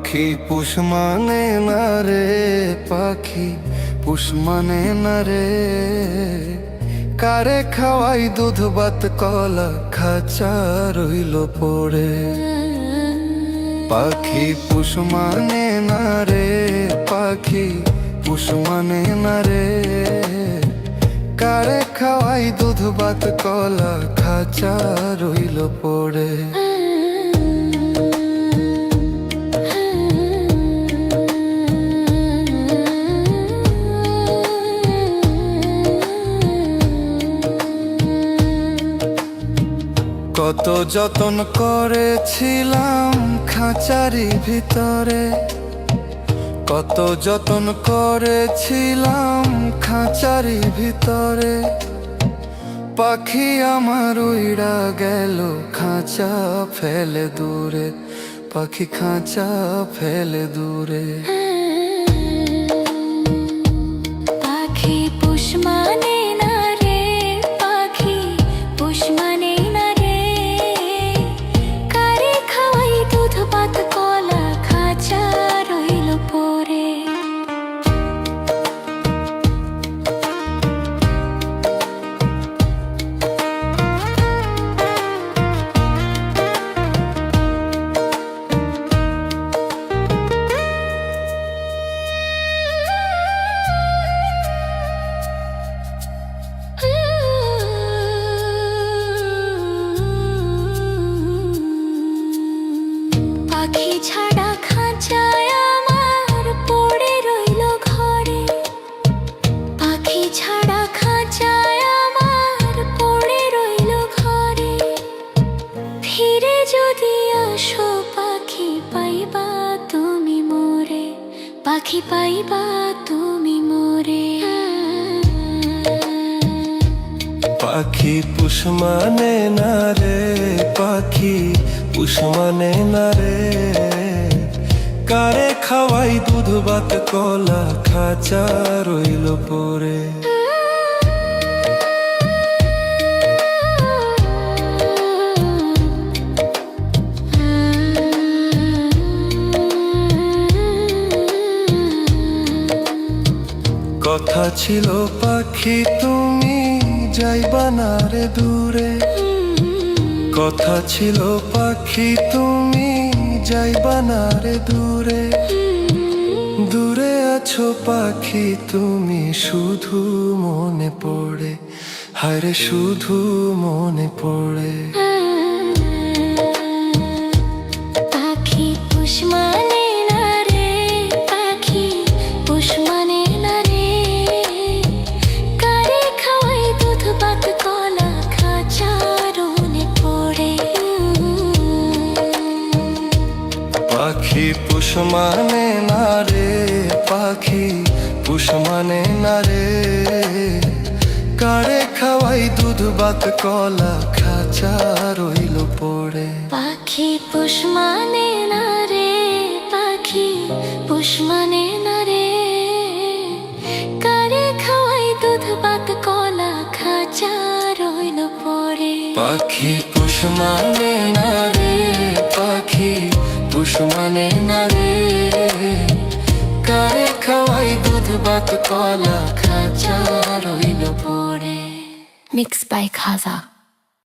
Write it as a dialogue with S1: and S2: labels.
S1: পাখি পুষ মানে না রে, পাখি পুষ মানে না রে। কারে খাওয়াই দুধ ভাত কলা, খাঁচা রইল পড়ে। পাখি পুষ মানে না রে, পাখি পুষ মানে না রে। কারে খাওয়াই দুধ ভাত কলা, খাঁচা রইল পড়ে। কত যতন করেছিলাম খাঁচারি ভিতরে, কত যতন করেছিলাম খাঁচারি ভিতরে। পাখি আমার উইড়া গেল খাঁচা ফেলে দূরে, পাখি খাঁচা ফেলে দূরে।
S2: পাখি পুষ মানে না রে, পাখি পুষ মানে না রে। কারে খাওয়াই দুধ ভাত কলা, খাঁচা রইল পড়ে। পাখি ছাড়া খাঁচায় আমার পড়ে রইল ঘরে, পাখি ছাড়া খাঁচায় আমার পড়ে রইল ঘরে। ফিরে যদি আসো পাখি পাইবা তুমি মোরে, পাখি পাইবা তুমি মোরে।
S1: পাখি পুষ মানে না রে, পাখি পুষ মানে না রে। কারে খাওয়াই দুধ ভাত কলা, খাঁচা রইল পড়ে। কথা ছিল পাখি তুমি যাইবা না রে দূরে, কথা ছিল পাখি তুমি যাইবা না রে দূরে। দূরে আছো পাখি তুমি শুধু মনে পড়ে, হায়রে শুধু মনে পড়ে।
S2: পাখি পুষ মানে না রে, পাখি পুষ মানে না রে। কারে খাওয়াই দুধ ভাত কলা, খাঁচা রইল পড়ে।
S1: পাখি পুষ মানে না রে, পাখি পুষ মানে না রে। কারে খাওয়াই দুধ ভাত কলা, খাঁচা রইল পড়ে।
S2: পাখি পুষ মানে না রে, পাখি পুষ মানে না রে। কারে খাওয়াই দুধ ভাত কলা, খাঁচা রইল পড়ে।
S1: পাখি পুষ মানে না রে, পাখি পুষ মানে না রে। কারে খাওয়াই দুধ ভাত কলা, খাঁচা রইল পড়ে।
S2: Mixed by Kaza.